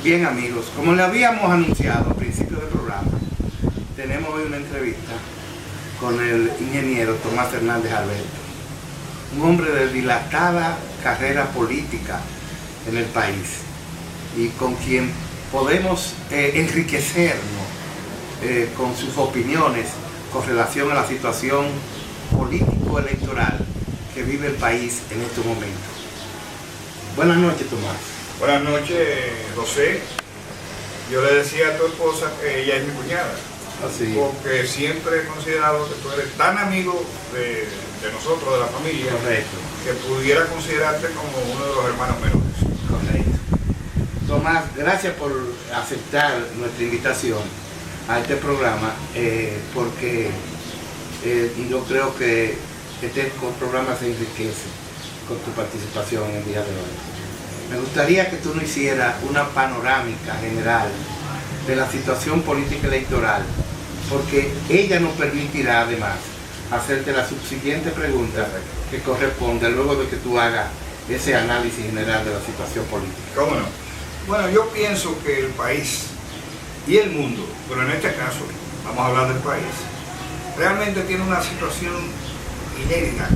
Bien amigos, como le habíamos anunciado al principio del programa, tenemos hoy una entrevista con el ingeniero Tomás Hernández Alberto, un hombre de dilatada carrera política en el país y con quien podemos enriquecernos con sus opiniones con relación a la situación político-electoral que vive el país en estos momentos. Buenas noches, Tomás. Buenas noches, José. Yo le decía a tu esposa que ella es mi cuñada, porque siempre he considerado que tú eres tan amigo de nosotros, de la familia, correcto, que pudiera considerarte como uno de los hermanos menores. Correcto. Tomás, gracias por aceptar nuestra invitación a este programa, porque yo creo que este programa se enriquece con tu participación en el día de hoy. Me gustaría que tú nos hicieras una panorámica general de la situación política electoral, porque ella nos permitirá además hacerte la subsiguiente pregunta que corresponde luego de que tú hagas ese análisis general de la situación política. ¿Cómo no? Bueno, yo pienso que el país y el mundo, pero en este caso vamos a hablar del país, realmente tiene una situación inédita,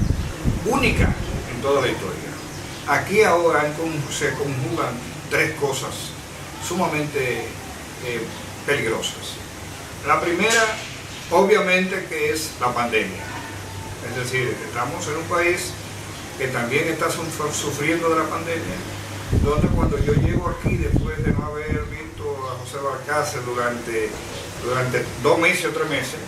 única en toda la historia. Aquí ahora se conjugan tres cosas sumamente peligrosas. La primera, obviamente, que es la pandemia. Es decir, estamos en un país que también está sufriendo de la pandemia, donde cuando yo llego aquí, después de no haber visto a José Balcácer durante 2 meses o 3 meses,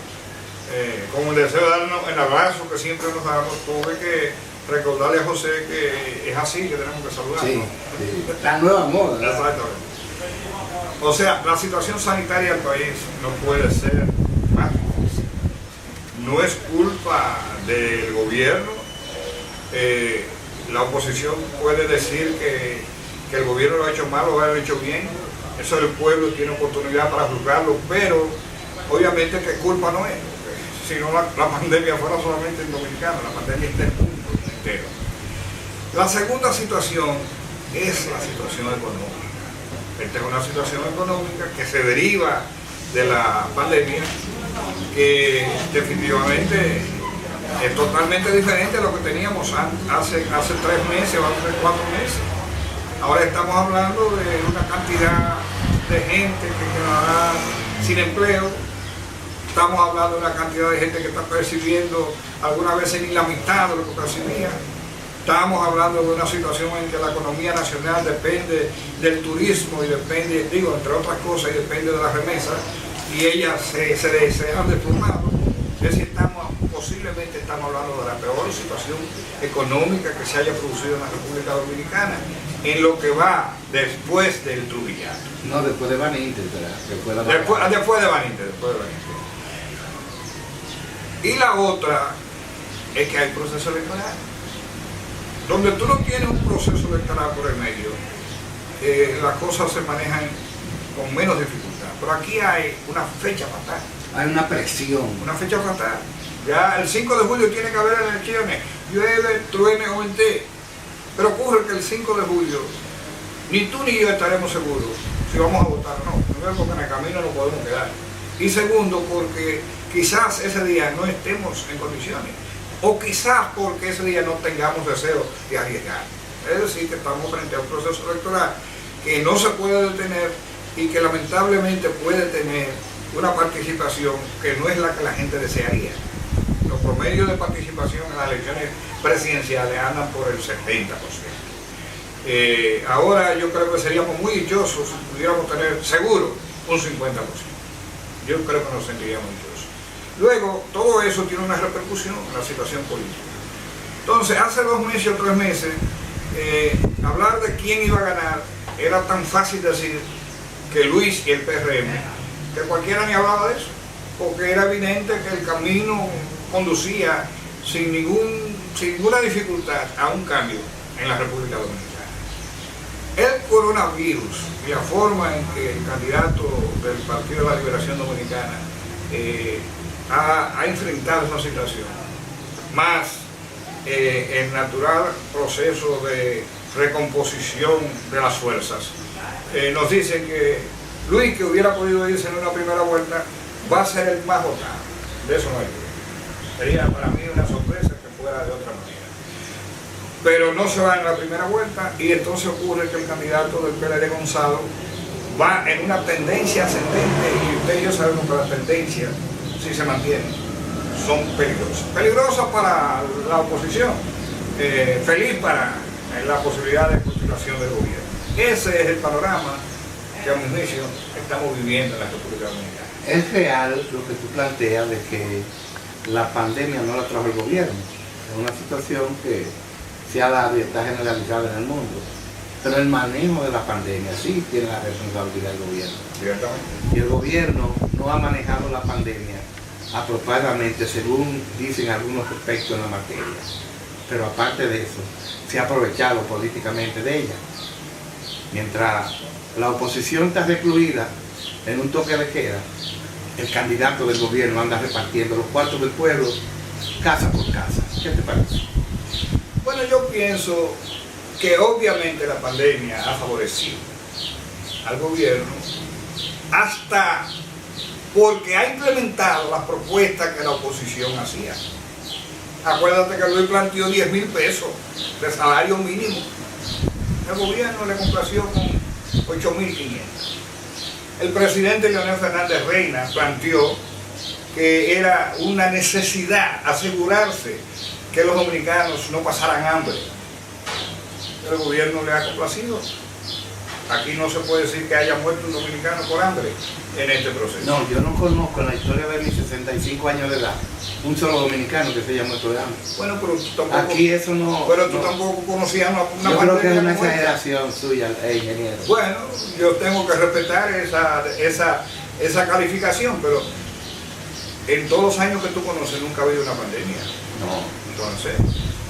con el deseo de darnos el abrazo que siempre nos damos, tuve que recordarle a José que es así que tenemos que saludarnos. Sí, la nueva moda. Exactamente. O sea, la situación sanitaria del país no puede ser más difícil. No es culpa del gobierno. La oposición puede decir que el gobierno lo ha hecho mal o lo ha hecho bien. Eso el pueblo tiene oportunidad para juzgarlo, pero obviamente que culpa no es. Si no, la pandemia fuera solamente en Dominicana, la pandemia está en el mundo entero. La segunda situación es la situación económica. Esta es una situación económica que se deriva de la pandemia, que definitivamente es totalmente diferente a lo que teníamos hace 3 meses o hace 4 meses. Ahora estamos hablando de una cantidad de gente que quedará sin empleo. Estamos hablando de una cantidad de gente que está percibiendo algunas veces ni la mitad de lo que percibía. Estamos hablando de una situación en que la economía nacional depende del turismo y depende, entre otras cosas, y depende de las remesas, y ellas se han desplomado. Es decir, posiblemente estamos hablando de la peor situación económica que se haya producido en la República Dominicana en lo que va después del Trujillato. No, después de Baninte, después de Baninte. Y la otra es que hay proceso electoral. Donde tú no tienes un proceso electoral por el medio, las cosas se manejan con menos dificultad. Pero aquí hay una fecha fatal. Hay una presión. Una fecha fatal. Ya el 5 de julio tiene que haber elecciones, llueve, truene o vente. Pero ocurre que el 5 de julio ni tú ni yo estaremos seguros si vamos a votar o no. Primero, porque en el camino no podemos quedar. Y segundo, porque quizás ese día no estemos en condiciones. O quizás porque ese día no tengamos deseo de arriesgar. Es decir, que estamos frente a un proceso electoral que no se puede detener y que lamentablemente puede tener una participación que no es la que la gente desearía. Los promedios de participación en las elecciones presidenciales andan por el 70%. Ahora yo creo que seríamos muy dichosos si pudiéramos tener seguro un 50%. Yo creo que nos sentiríamos dichosos. Luego, todo eso tiene una repercusión en la situación política. Entonces, hace 2 meses o 3 meses, hablar de quién iba a ganar era tan fácil decir que Luis y el PRM, que cualquiera ni hablaba de eso, porque era evidente que el camino conducía sin ninguna dificultad a un cambio en la República Dominicana. El coronavirus y la forma en que el candidato del Partido de la Liberación Dominicana ha enfrentado esa situación, más el natural proceso de recomposición de las fuerzas, nos dicen que Luis, que hubiera podido irse en una primera vuelta, va a ser el más votado. De eso no hay duda. Sería para mí una sorpresa que fuera de otra manera. Pero no se va en la primera vuelta y entonces ocurre que el candidato del PLD, Gonzalo, va en una tendencia ascendente y ustedes y yo sabemos que las tendencias, si se mantienen, son peligrosas. Peligrosas para la oposición, feliz para la posibilidad de continuación del gobierno. Ese es el panorama que a mi juicio estamos viviendo en la República Dominicana. Es real lo que tú planteas de que la pandemia no la trajo el gobierno. Es una situación que se ha dado y está generalizada en el mundo. Pero el manejo de la pandemia sí tiene la responsabilidad del gobierno. Y el gobierno no ha manejado la pandemia apropiadamente, según dicen algunos expertos en la materia. Pero aparte de eso, se ha aprovechado políticamente de ella. Mientras la oposición está recluida en un toque de queda, el candidato del gobierno anda repartiendo los cuartos del pueblo casa por casa. ¿Qué te parece? Bueno, yo pienso que obviamente la pandemia ha favorecido al gobierno hasta porque ha implementado las propuestas que la oposición hacía. Acuérdate que Luis planteó 10.000 pesos de salario mínimo. El gobierno le complació con 8.500. El presidente Leonel Fernández Reina planteó que era una necesidad asegurarse que los dominicanos no pasaran hambre. El gobierno le ha complacido. Aquí no se puede decir que haya muerto un dominicano por hambre en este proceso. No, yo no conozco en la historia de mis 65 años de edad un solo dominicano que se haya muerto de hambre. Bueno, pero tú tampoco, aquí eso no... Pero tú no, tampoco conocías una yo creo que es una muerta. exageración suya, ingeniero. Bueno, yo tengo que respetar esa calificación, pero en todos los años que tú conoces nunca ha habido una pandemia. No. Entonces,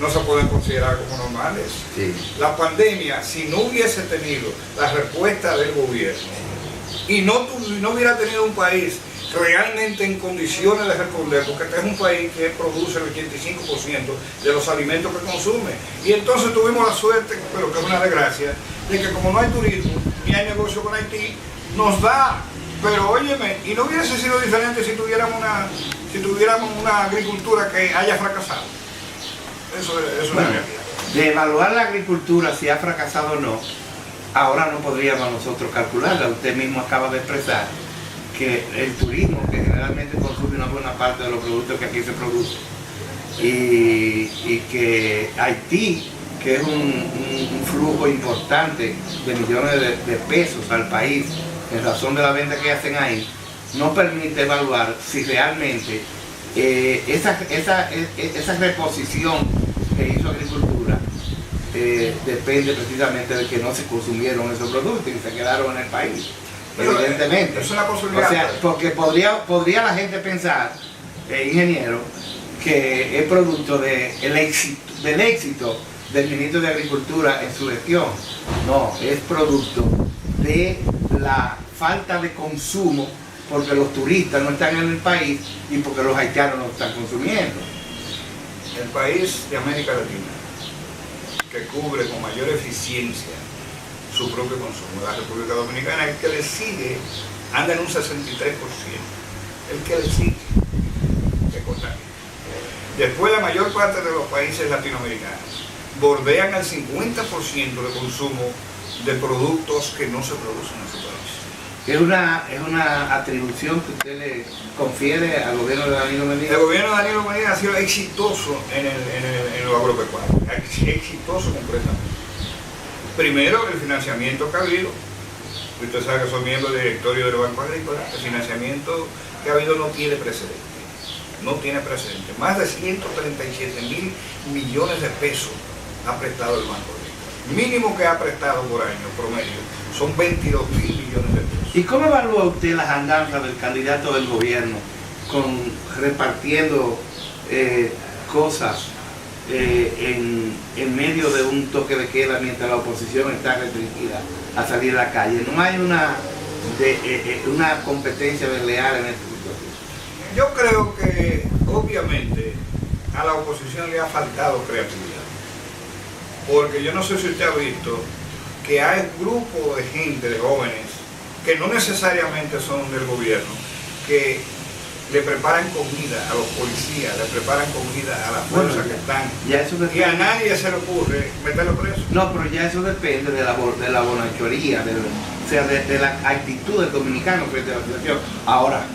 no se pueden considerar como normales. Sí. La pandemia, si no hubiese tenido la respuesta del gobierno y no hubiera tenido un país realmente en condiciones de responder, porque este es un país que produce el 85% de los alimentos que consume. Y entonces tuvimos la suerte, pero que es una desgracia, de que como no hay turismo ni hay negocio con Haití, nos da. Pero óyeme, y no hubiese sido diferente si tuviéramos una agricultura que haya fracasado. Eso es una realidad. De evaluar la agricultura, si ha fracasado o no, ahora no podríamos nosotros calcularla. Usted mismo acaba de expresar que el turismo, que generalmente consume una buena parte de los productos que aquí se producen, y que Haití, que es un flujo importante de millones de pesos al país en razón de la venta que hacen ahí, no permite evaluar si realmente esa reposición que hizo agricultura depende precisamente de que no se consumieron esos productos y se quedaron en el país. Pero evidentemente. Es una posibilidad. O sea, porque podría la gente pensar, ingeniero, que es producto del éxito del ministro de Agricultura en su gestión. No, es producto de la falta de consumo porque los turistas no están en el país y porque los haitianos no están consumiendo. El país de América Latina que cubre con mayor eficiencia su propio consumo, la República Dominicana, el que le sigue anda en un 63%, el que le sigue de contar. Después la mayor parte de los países latinoamericanos bordean el 50% de consumo de productos que no se producen en su país. Es una atribución que usted le confiere al gobierno de Danilo Medina. El gobierno de Danilo Medina ha sido exitoso en lo agropecuario, exitoso completamente. Primero, el financiamiento que ha habido. Usted sabe que soy miembro del directorio del Banco Agrícola. El financiamiento que ha habido no tiene precedente. No tiene precedente. Más de 137.000 millones de pesos ha prestado el Banco Agrícola. Mínimo que ha prestado por año, promedio, son 22.000 millones de pesos. ¿Y cómo evalúa usted las andanzas del candidato del gobierno repartiendo cosas en medio de un toque de queda mientras la oposición está restringida a salir a la calle? ¿No hay una competencia desleal en esta situación? Yo creo que obviamente a la oposición le ha faltado creatividad, porque yo no sé si usted ha visto que hay grupos de gente, de jóvenes, que no necesariamente son del gobierno, que le preparan comida a los policías, le preparan comida a las fuerzas que están, y a nadie se le ocurre meterlo preso. No, pero ya eso depende de la bonachoría, o sea, de la actitud del dominicano frente a la situación. Ahora,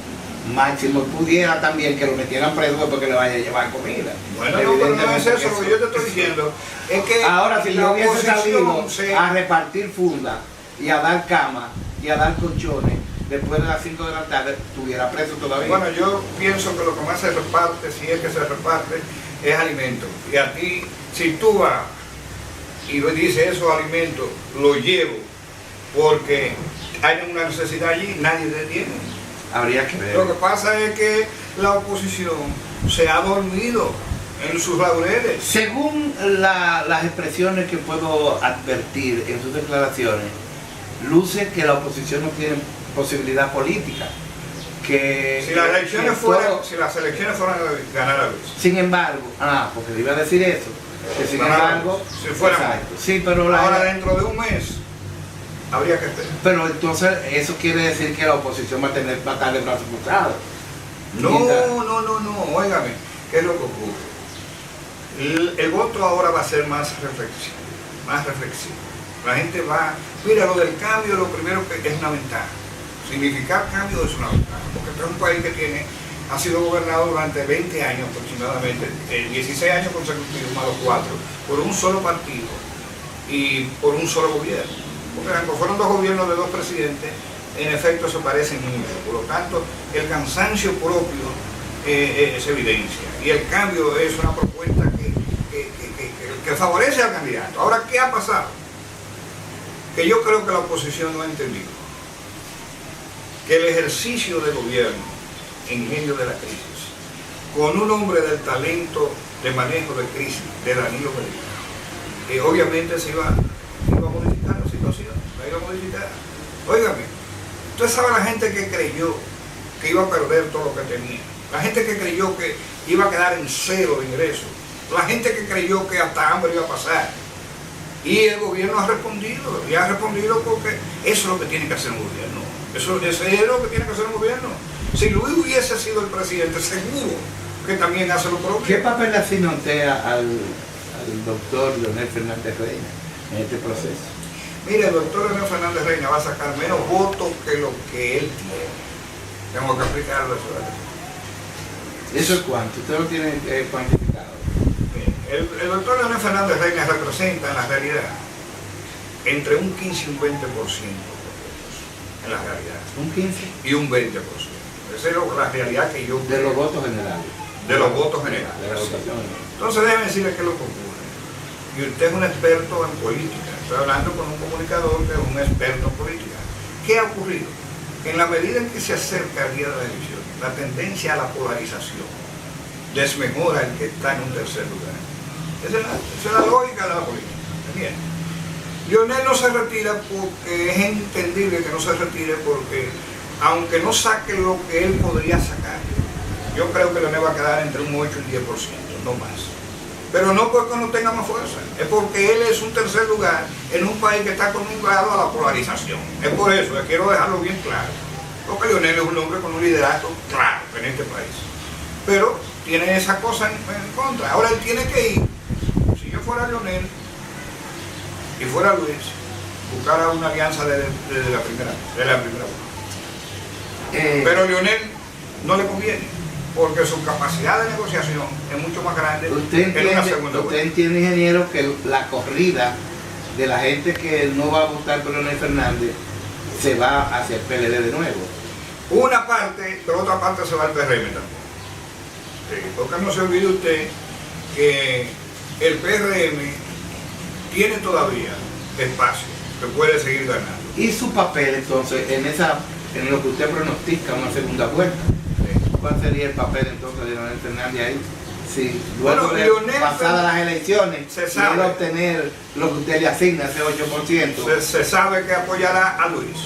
máximo pudiera también que lo metieran preso porque le vaya a llevar comida. Bueno, no, pero no es eso, lo que yo te estoy diciendo es que ahora, si yo hubiese salido se... a repartir fundas y a dar camas y a dar colchones después de las 5 de la tarde, estuviera preso todavía. Bueno, yo pienso que lo que más se reparte, si es que se reparte, es alimento. Y a ti, si tú vas y dices esos alimentos, los llevo porque hay una necesidad allí, nadie te detiene. Habría que ver. Lo que pasa es que la oposición se ha dormido en sus laureles. Según las expresiones que puedo advertir en sus declaraciones, luce que la oposición no tiene posibilidad política. Que si las elecciones fueran a ganar a Luis. Sin embargo, porque le iba a decir eso, que sin embargo, si fuera exacto, sí, pero ahora dentro de un mes habría que esperar. Pero entonces eso quiere decir que la oposición va a estar de brazos cruzados. No, óigame, ¿qué es lo que ocurre? El voto ahora va a ser más reflexivo. La gente va, mira, lo del cambio, lo primero que es una ventaja. Significar cambio es una ventaja, porque este es un país que ha sido gobernado durante 20 años aproximadamente, 16 años consecutivos más los 4, por un solo partido y por un solo gobierno. Porque aunque fueron dos gobiernos de dos presidentes, en efecto se parecen mucho. Por lo tanto, el cansancio propio se evidencia. Y el cambio es una propuesta que favorece al candidato. Ahora, ¿qué ha pasado? Que yo creo que la oposición no ha entendido que el ejercicio de gobierno en medio de la crisis, con un hombre del talento de manejo de crisis, de Danilo Medina, obviamente se iba a modificar la situación, la iba a modificar. Óigame, usted sabe la gente que creyó que iba a perder todo lo que tenía, la gente que creyó que iba a quedar en cero de ingresos, la gente que creyó que hasta hambre iba a pasar. Y el gobierno ha respondido, y ha respondido porque eso es lo que tiene que hacer un gobierno. Eso es lo que tiene que hacer un gobierno. Si Luis hubiese sido el presidente, seguro que también hace lo propio. ¿Qué papel le asigna usted al doctor Leonel Fernández Reina en este proceso? Mire, el doctor Leonel Fernández Reina va a sacar menos votos que lo que él tiene. Tengo que aplicarlo eso. ¿Eso es cuánto? ¿Usted lo tiene cuantificado? El doctor Leonel Fernández Reina representa en la realidad entre un 15 y un 20% en la realidad. ¿Un 15? Y un 20%. Esa es la realidad que yo... De los votos generales. De los votos generales. De la votación. Entonces déjeme decirle qué es lo que ocurre. Y usted es un experto en política. Estoy hablando con un comunicador que es un experto en política. ¿Qué ha ocurrido? En la medida en que se acerca el día de la elección, la tendencia a la polarización desmejora el que está en un tercer lugar. Esa es la lógica de la política. ¿Entiendes? Leonel no se retira porque es entendible que no se retire porque aunque no saque lo que él podría sacar, yo creo que Leonel va a quedar entre un 8 y un 10%, no más. Pero no porque no tenga más fuerza, es porque él es un tercer lugar en un país que está acostumbrado a la polarización. Es por eso que quiero dejarlo bien claro. Porque Leonel es un hombre con un liderazgo claro en este país. Pero tiene esa cosa en contra. Ahora él tiene que ir. Si yo fuera Leonel y fuera Luis, buscara una alianza desde la primera vez. Pero Leonel no le conviene, porque su capacidad de negociación es mucho más grande que una segunda vuelta. ¿Usted entiende, ingeniero, que la corrida de la gente que no va a votar por Leonel Fernández se va hacia el PLD de nuevo? Una parte, pero otra parte se va al PRM también. Sí, porque no se olvide usted que el PRM tiene todavía espacio, que puede seguir ganando. ¿Y su papel entonces en lo que usted pronostica una segunda vuelta? ¿Cuál sería el papel entonces de Leonel Fernández ahí? Si luego de pasadas las elecciones quiere obtener lo que usted le asigna, ese 8%. Se sabe que apoyará a Luis,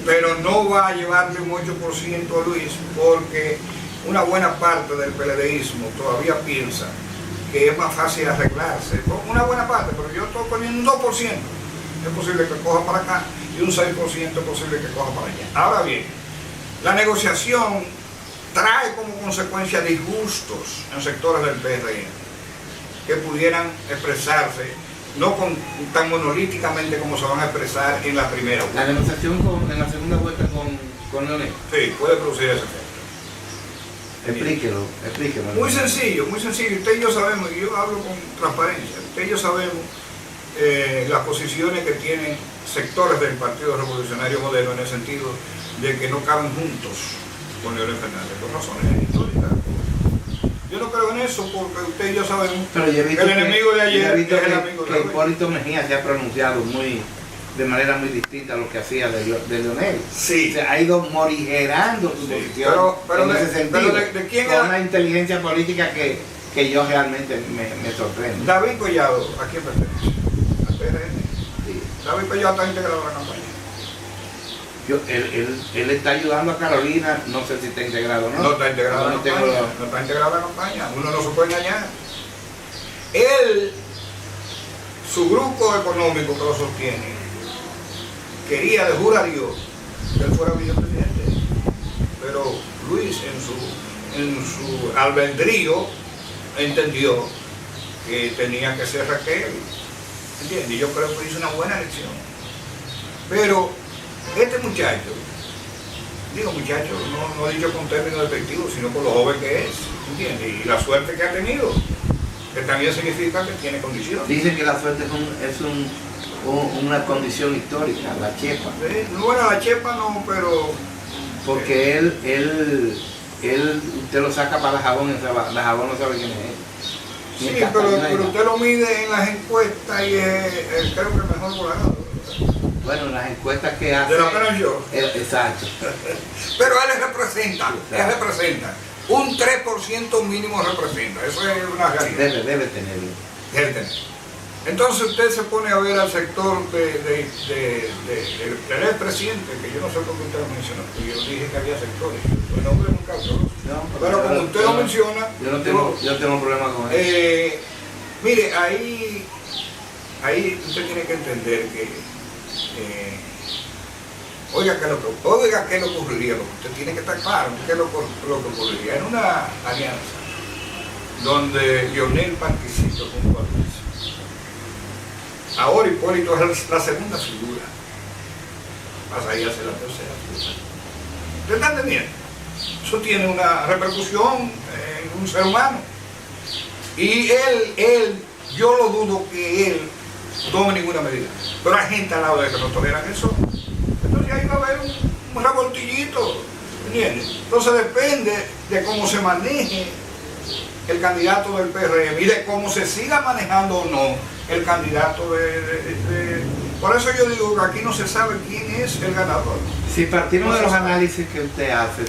pero no va a llevarle un 8% a Luis porque una buena parte del PLDismo todavía piensa que es más fácil arreglarse. Una buena parte, pero yo estoy poniendo un 2%. es posible que coja para acá y un 6% es posible que coja para allá. Ahora bien, la negociación trae como consecuencia disgustos en sectores del PRM que pudieran expresarse no tan monolíticamente como se van a expresar en la primera vuelta. La negociación en la segunda vuelta con Leonel. Sí, puede producir ese efecto. Explíquelo. Muy sencillo. Usted y yo sabemos, y yo hablo con transparencia, usted y yo sabemos las posiciones que tienen sectores del Partido Revolucionario Moderno en el sentido de que no caben juntos con Leonel Fernández, por razones históricas. Yo no creo en eso porque usted y yo sabemos que el enemigo de ayer es el amigo de hoy. Hipólito Mejía se ha pronunciado de manera muy distinta a lo que hacía de Leonel. Sí. Se ha ido morigerando su posición pero en ese sentido, ¿de quién con era? una inteligencia política que yo realmente me sorprende. David Collado, ¿a quién pertenece? Al PRM. Sí. David Collado está integrado a la campaña. Él está ayudando a Carolina, no sé si está integrado o no. No está integrado a la campaña. No está integrado a la campaña. Uno no se puede engañar. Su grupo económico que lo sostiene, quería de jura a Dios que él fuera vicepresidente. Pero Luis, en su albedrío, entendió que tenía que ser Raquel. ¿Entiendes? Y yo creo que hizo una buena elección. Pero este muchacho, no dicho con términos despectivos, sino por lo joven que es, ¿entiendes? Y la suerte que ha tenido, que también significa que tiene condiciones. Dicen que la suerte es una condición histórica, la chepa. Bueno, la chepa no, pero... Porque él usted lo saca para la Jabón y la Jabón no sabe quién es. Sí, pero usted lo mide en las encuestas y es creo que el mejor volador. Bueno, las encuestas que hace... De lo menos yo. Exacto. Pero él representa. Un 3% mínimo representa. Eso es una realidad. Debe tenerlo. Debe tener. Entonces usted se pone a ver al sector del expresidente, que yo no sé por qué usted lo mencionó, porque yo dije que había sectores. El nombre es un causa. Pero como usted lo menciona... Yo no tengo problema con eso. Mire, ahí usted tiene que entender que... oiga, ¿qué le ocurriría? Porque usted tiene que estar claro qué es lo que ocurriría. En una alianza donde Leonel participa junto a Luis. Ahora Hipólito es la segunda figura. Pasa ahí a ser la tercera figura. ¿Usted está entendiendo? Eso tiene una repercusión en un ser humano. Y yo lo dudo que él tome ninguna medida. Pero hay gente al lado de él que no toleran eso. Entonces ahí va a haber un revoltillito. ¿Entiendes? Entonces depende de cómo se maneje el candidato del PRM y de cómo se siga manejando o no el candidato Por eso yo digo que aquí no se sabe quién es el ganador. Si partimos de los análisis que usted hace...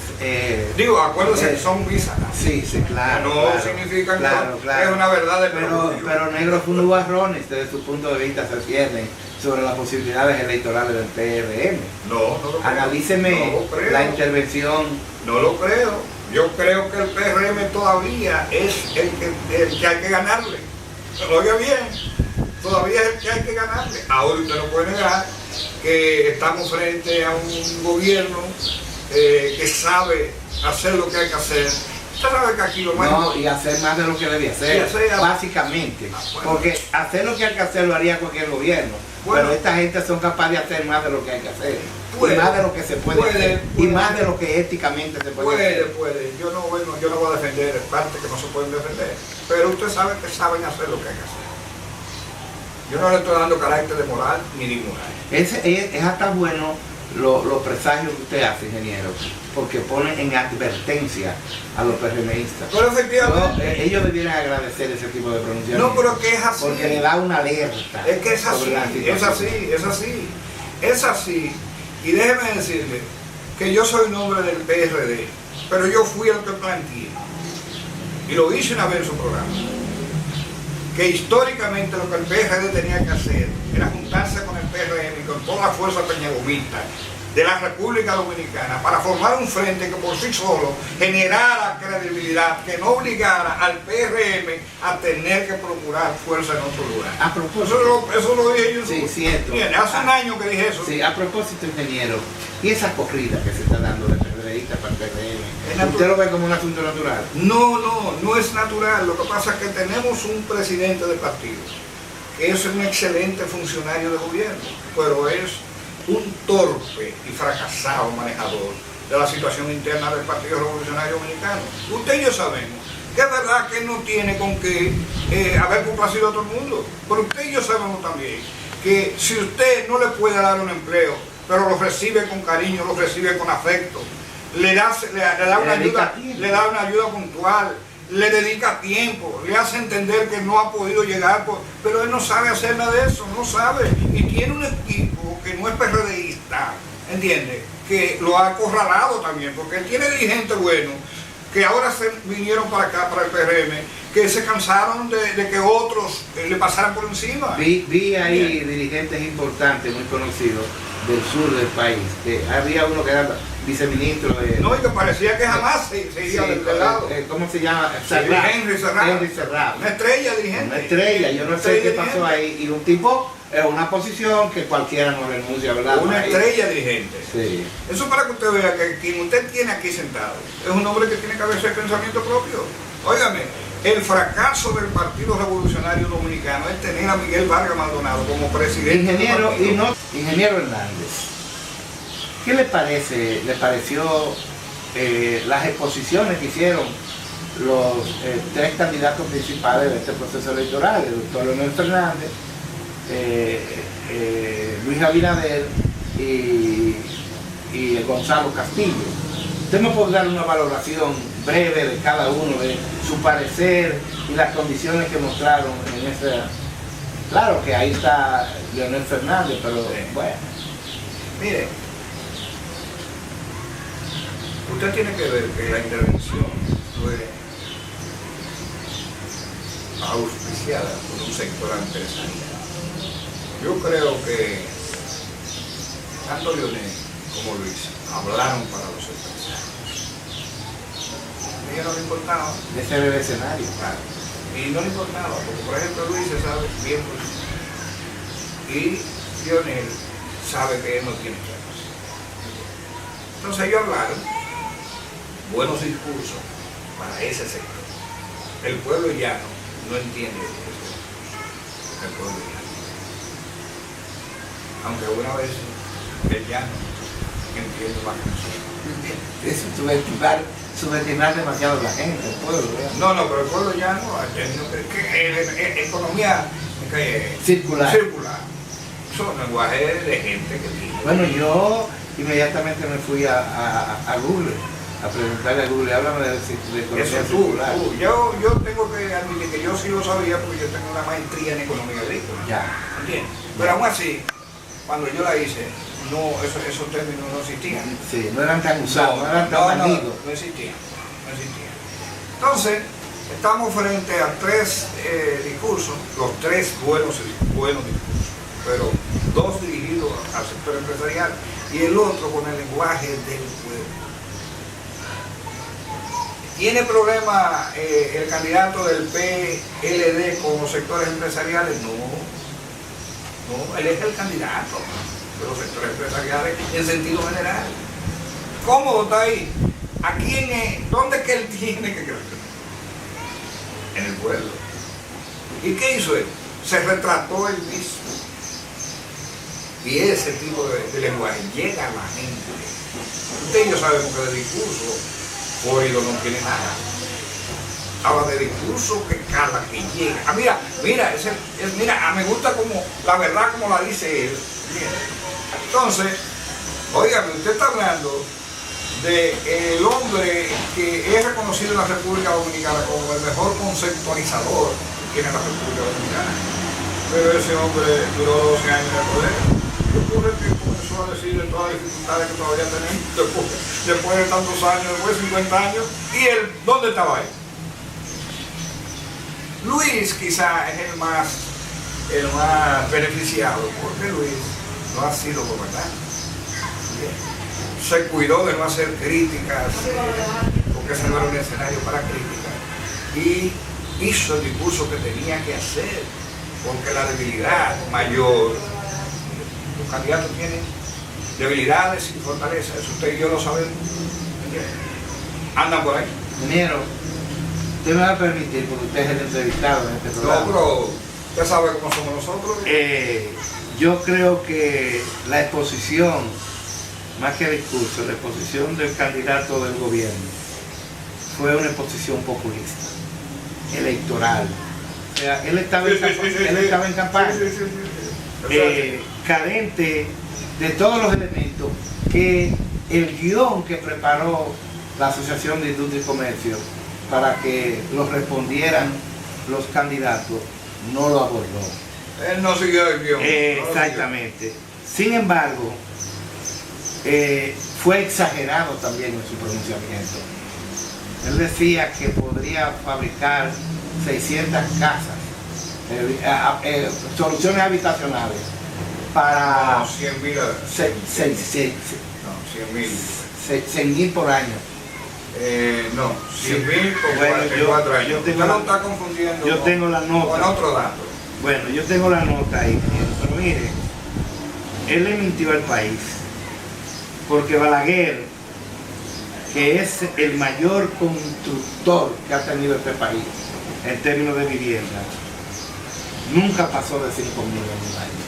acuérdese que son bisanas. Sí, claro. No significan que es una verdad de pero negro nubarrones desde su punto de vista se pierden sobre las posibilidades electorales del PRM. No lo creo. Analíceme la intervención. No lo creo. Yo creo que el PRM todavía es el que hay que ganarle. Oiga bien, todavía es el que hay que ganarle. Ahora usted no puede negar que estamos frente a un gobierno que sabe hacer lo que hay que hacer. Usted sabe que aquí lo más... No, y hacer más de lo que debe hacer, básicamente. Bueno. Porque hacer lo que hay que hacer lo haría cualquier gobierno. Bueno. Pero esta gente son capaces de hacer más de lo que hay que hacer. Puede, y más de lo que se puede hacer. Y puede. más de lo que éticamente se puede hacer. Puede. Yo no voy a defender partes que no se pueden defender. Pero usted sabe que saben hacer lo que hay que hacer. Yo no le estoy dando carácter de moral ni de moral. Es hasta bueno los presagios que usted hace, ingeniero, porque pone en advertencia a los PRMistas. Pero efectivamente... ellos debieran agradecer ese tipo de pronunciamiento. No, pero que es así. Porque le da una alerta. Es que es así. Y déjeme decirle que yo soy un hombre del PRD, pero yo fui el que planteé, y lo hice una vez en su programa, que históricamente lo que el PRD tenía que hacer era juntarse con el PRM y con toda la fuerza peñagomista de la República Dominicana para formar un frente que por sí solo generara credibilidad, que no obligara al PRM a tener que procurar fuerza en otro lugar. A propósito, eso lo dije yo. Sí, cierto. Bien, hace un año que dije eso. Sí, a propósito, ingeniero, y esa corrida que se está dando de PRDista para el PRM, ¿usted lo ve como un asunto natural? No es natural. Lo que pasa es que tenemos un presidente de partido que es un excelente funcionario de gobierno, pero es un torpe y fracasado manejador de la situación interna del Partido Revolucionario Dominicano. Usted y yo sabemos que es verdad que no tiene con qué haber complacido a todo el mundo, pero usted y yo sabemos también que si usted no le puede dar un empleo, pero lo recibe con cariño, lo recibe con afecto, le da una ayuda puntual, le dedica tiempo, le hace entender que no ha podido llegar, pero él no sabe hacer nada de eso, no sabe, y tiene un equipo que no es PRDista, ¿entiende? Que lo ha acorralado también, porque él tiene dirigentes buenos, que ahora se vinieron para acá, para el PRM, que se cansaron de que otros le pasaran por encima. Vi ahí dirigentes importantes, muy conocidos, del sur del país, que había uno que era viceministro de... No, y que parecía que jamás se iba del lado. ¿Cómo se llama? Henry Serrano. Una estrella dirigente. Una estrella, yo no sé qué pasó ahí. Y un tipo, una posición que cualquiera no renuncia, ¿verdad? Una estrella dirigente. Sí. Eso para que usted vea que quien usted tiene aquí sentado es un hombre que tiene cabeza de pensamiento propio. Óigame, el fracaso del Partido Revolucionario Dominicano es tener a Miguel Vargas Maldonado como presidente. Ingeniero Hernández, ¿qué le parece? ¿Le pareció las exposiciones que hicieron los tres candidatos principales de este proceso electoral, el doctor Leonel Fernández, Luis Abinader y Gonzalo Castillo? ¿Usted me puede dar una valoración breve de cada uno, de su parecer y las condiciones que mostraron en esa? Claro que ahí está Leonel Fernández, pero bueno. Mire, usted tiene que ver que la intervención fue auspiciada por un sector empresarial. Yo creo que tanto Leonel como Luis hablaron para los empresarios. A ella no le importaba. Ese era el escenario. Claro. Y no le importaba, porque por ejemplo Luis se sabe bien por sí. Y Leonel sabe que él no tiene cosas. Entonces ellos hablaron buenos discursos para ese sector. El pueblo llano no entiende ese discurso. El pueblo llano. Aunque alguna vez el llano entiende más que Eso subestimar demasiado a la gente, el pueblo. No, pero el pueblo llano, economía circular. Son lenguajes de gente que tiene. Bueno, yo inmediatamente me fui a Google, a preguntarle a Google, háblame de economía circular. Yo tengo que admitir que yo sí lo sabía porque yo tengo una maestría en economía agrícola. Ya. ¿Entiendes? Pero aún así, cuando yo la hice, no, esos términos no existían. Sí, no eran tan usados, no eran tan manidos. No existían. Entonces, estamos frente a tres discursos, los tres buenos discursos, pero dos dirigidos al sector empresarial y el otro con el lenguaje del pueblo. ¿Tiene problema el candidato del PLD con los sectores empresariales? No, él es el candidato de los sectores empresariales en sentido general. ¿Cómo está ahí? ¿A quién es? ¿Dónde es que él tiene que crecer? En el pueblo. ¿Y qué hizo él? Se retrató él mismo. Y ese tipo de lenguaje llega a la gente. Ustedes ya sabemos que el discurso oído no tiene nada. Habla de discurso que cala, que llega. Mira, me gusta como la verdad como la dice él. Entonces, óigame, usted está hablando de el hombre que es reconocido en la República Dominicana como el mejor conceptualizador que tiene la República Dominicana. Pero ese hombre duró 12 años en el poder. ¿Qué ocurre? Que comenzó a decir de todas las dificultades que todavía tenemos después de tantos años, después de 50 años. ¿Y él dónde estaba ahí? Luis quizá es el más beneficiado, porque Luis no ha sido gobernante. se cuidó de no hacer críticas, porque ese no era un escenario para críticas, y hizo el discurso que tenía que hacer, porque la debilidad mayor, los candidatos tienen debilidades y fortalezas, eso usted y yo lo sabemos, ¿entiende? Andan por ahí. Ingeniero, usted me va a permitir, porque usted es el entrevistado en este programa. No, pero usted sabe cómo somos nosotros. Yo creo que la exposición, más que el discurso, la exposición del candidato del gobierno fue una exposición populista, electoral. O sea, él estaba en campaña, carente de todos los elementos que el guión que preparó la Asociación de Industria y Comercio para que los respondieran los candidatos no lo abordó. Él no siguió el guión. Exactamente. Sin embargo, fue exagerado también en su pronunciamiento. Él decía que podría fabricar 600 casas, soluciones habitacionales para 100.000. 100.000 por año. No, 100.000 por Bueno, 44 años. Usted lo está confundiendo yo tengo la nota. con otro dato. Bueno, yo tengo la nota ahí, pero mire, él le mintió al país, porque Balaguer, que es el mayor constructor que ha tenido este país en términos de vivienda, nunca pasó de 5.000 en un año.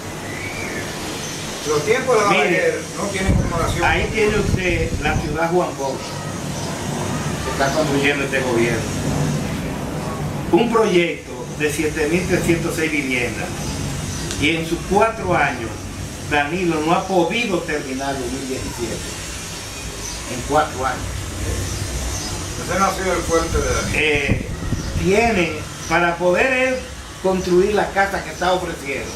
Los tiempos de Balaguer no tienen comparación. Ahí tiene usted la ciudad Juan Bosch, que está construyendo este gobierno. Un proyecto de 7.306 viviendas, y en sus 4 años Danilo no ha podido terminar 2017. En 4 años. Ese no ha sido el fuerte de Danilo. Tiene, para poder él construir la casa que está ofreciendo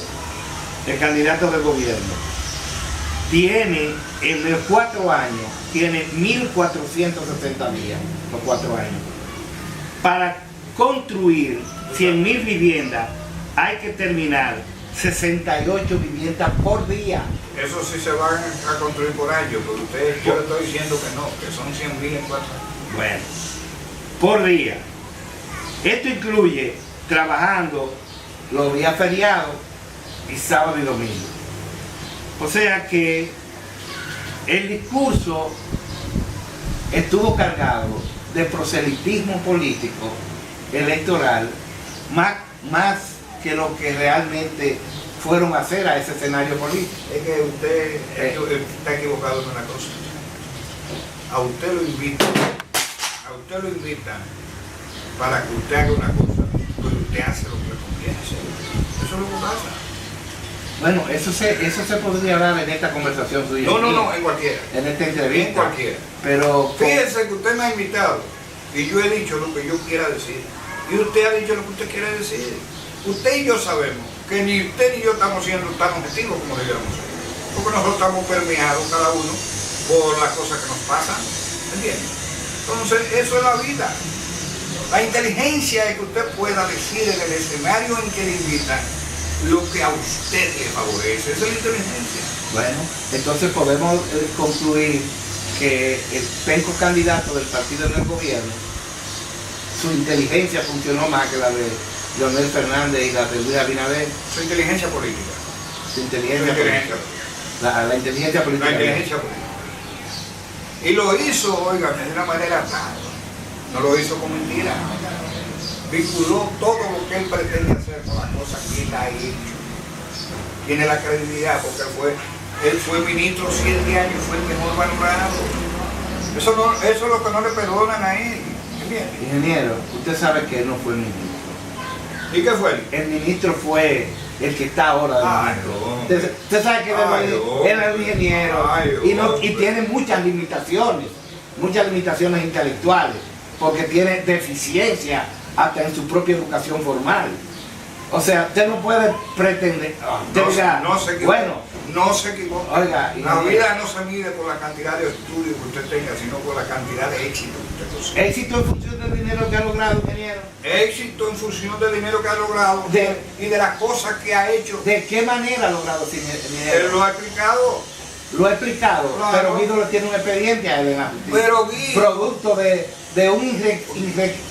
el candidato del gobierno, tiene en los 4 años, tiene 1.460 días, los 4 años. Para construir 100.000 viviendas hay que terminar 68 viviendas por día. Eso sí se van a construir por año, pero yo le estoy diciendo que no, que son 100.000 en 4 años. Bueno, por día. Esto incluye trabajando los días feriados y sábado y domingo. O sea que el discurso estuvo cargado de proselitismo político electoral, más que lo que realmente fueron a hacer a ese escenario político. Es que usted está equivocado en una cosa. A usted lo invitan para que usted haga una cosa, pero usted hace lo que le conviene hacer. Eso es lo que pasa. Bueno, eso se podría hablar en esta conversación suya. No, en cualquiera. En esta entrevista. En cualquiera. Pero fíjese que usted me ha invitado y yo he dicho lo que yo quiera decir. Y usted ha dicho lo que usted quiere decir. Usted y yo sabemos que ni usted ni yo estamos siendo tan objetivos como deberíamos ser. Porque nosotros estamos permeados cada uno por las cosas que nos pasan. ¿Entiende? Entonces, eso es la vida. La inteligencia es que usted pueda decir en el escenario en que le invitan lo que a usted le favorece. Esa es la inteligencia. Bueno, entonces podemos concluir que el penco candidato del partido en el gobierno, su inteligencia funcionó más que la de Leonel Fernández y la de Luis Abinader. Su inteligencia política. Su inteligencia política. La inteligencia política. La inteligencia política. Y lo hizo, oiga, de una manera clara. No lo hizo con mentira. Vinculó todo lo que él pretende hacer con las cosas que él ha hecho. Tiene la credibilidad porque él fue ministro 7 años, fue el mejor valorado. Eso es lo que no le perdonan a él. ¿Entiende? Ingeniero, usted sabe que él no fue el ministro. ¿Y qué fue? El ministro fue el que está ahora. Usted sabe que él era el ingeniero y tiene muchas limitaciones intelectuales, porque tiene deficiencia hasta en su propia educación formal. O sea, usted no puede pretender. No se equivoca. Bueno, no se equivoca. Oiga, la vida no se mide por la cantidad de estudios que usted tenga, sino por la cantidad de éxito que usted posee. Éxito en función del dinero que ha logrado, ingeniero. Éxito en función del dinero que ha logrado y de las cosas que ha hecho. ¿De qué manera ha logrado ese dinero? Él lo ha explicado. Lo he explicado, Claro. pero Guido le tiene un expediente a él en la justicia. Pero Guido, Producto de un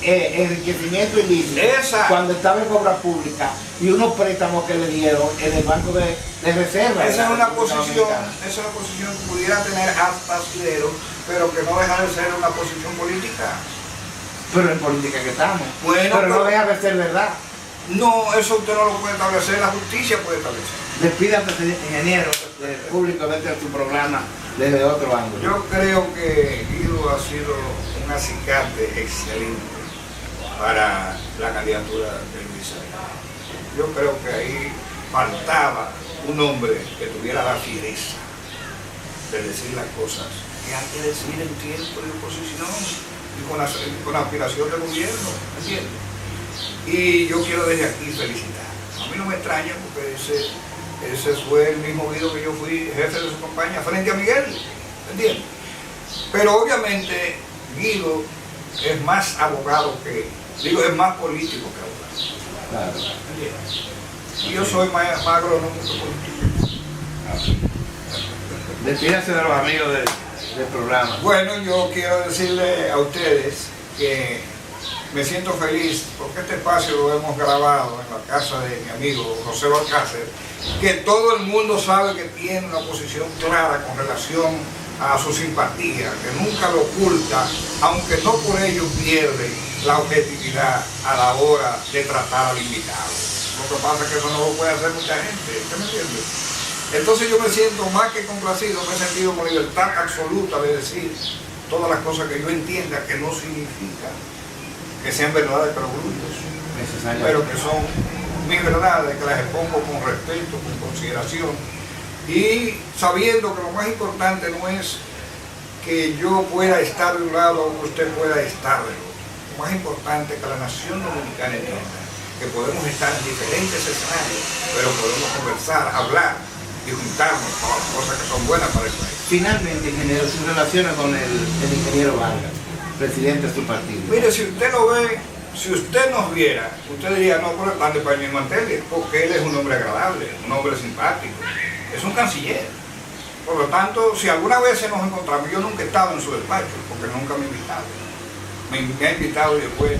enriquecimiento ilícito. Esa. Cuando estaba en obra pública y unos préstamos que le dieron en el Banco de Reserva. esa es de una la República posición, Dominicana. esa es una posición que pudiera tener hasta asidero, pero que no deja de ser una posición política. Pero en política que estamos. Bueno, pero no pero- deja de ser verdad. No, eso usted no lo puede establecer, la justicia puede establecer. Despídate, ingeniero, del público desde tu programa, desde otro ángulo. Yo creo que Guido ha sido un acicate excelente para la candidatura de Luis Abinader. Yo creo que ahí faltaba un hombre que tuviera la fiereza de decir las cosas que hay que decir en tiempo de oposición y con aspiración de gobierno, ¿entiendes? Y yo quiero desde aquí felicitar. A mí no me extraña porque ese fue el mismo Guido que yo fui jefe de su campaña frente a Miguel, ¿entiendes? Pero obviamente Guido es más abogado es más político que abogado, Claro. ¿entiendes? Y yo soy más agrónomo que político. Despídase de los amigos del programa. Bueno, yo quiero decirle a ustedes que me siento feliz porque este espacio lo hemos grabado en la casa de mi amigo José Balcácer, que todo el mundo sabe que tiene una posición clara con relación a su simpatía, que nunca lo oculta, aunque no por ello pierde la objetividad a la hora de tratar al invitado. Lo que pasa es que eso no lo puede hacer mucha gente, ¿usted me entiende? Entonces yo me siento más que complacido, me he sentido con libertad absoluta de decir todas las cosas que yo entienda, que no significa que sean verdades perogrullos, pero que son mis verdades, que las expongo con respeto, con consideración y sabiendo que lo más importante no es que yo pueda estar de un lado o que usted pueda estar del otro. Lo más importante es que la nación dominicana entienda que podemos estar en diferentes escenarios, pero podemos conversar, hablar y juntarnos con las cosas que son buenas para el país. Finalmente, ingeniero, sus relaciones con el ingeniero Vargas, presidente de su partido. Mire, si usted lo ve, si usted nos viera, usted diría, no, por el pan de paño y manteles, porque él es un hombre agradable, un hombre simpático, es un canciller. Por lo tanto, si alguna vez nos encontramos, yo nunca he estado en su despacho, porque nunca me ha invitado. Me ha invitado y después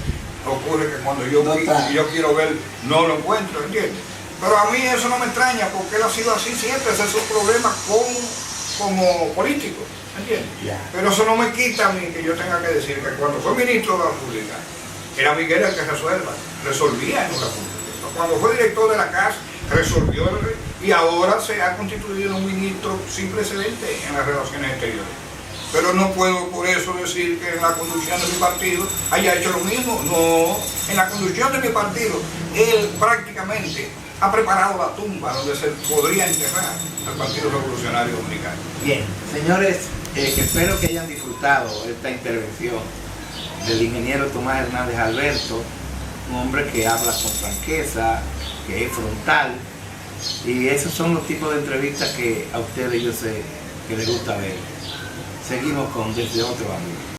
ocurre que cuando yo quiero ver, no lo encuentro, ¿entiendes? Pero a mí eso no me extraña, porque él ha sido así siempre, ese es su problema como político, ¿entiendes? Yeah. Pero eso no me quita a mí que yo tenga que decir que cuando fue ministro de la República, era Miguel el que resolvía en la República. Cuando fue director de la CAS, resolvió y ahora se ha constituido un ministro sin precedente en las relaciones exteriores. Pero no puedo por eso decir que en la conducción de mi partido haya hecho lo mismo. No, en la conducción de mi partido, él prácticamente ha preparado la tumba donde se podría enterrar al Partido Revolucionario Dominicano. Bien, señores, espero que hayan disfrutado esta intervención del ingeniero Tomás Hernández Alberto, un hombre que habla con franqueza, que es frontal, y esos son los tipos de entrevistas que a ustedes yo sé que les gusta ver. Seguimos con Desde Otro Ángulo.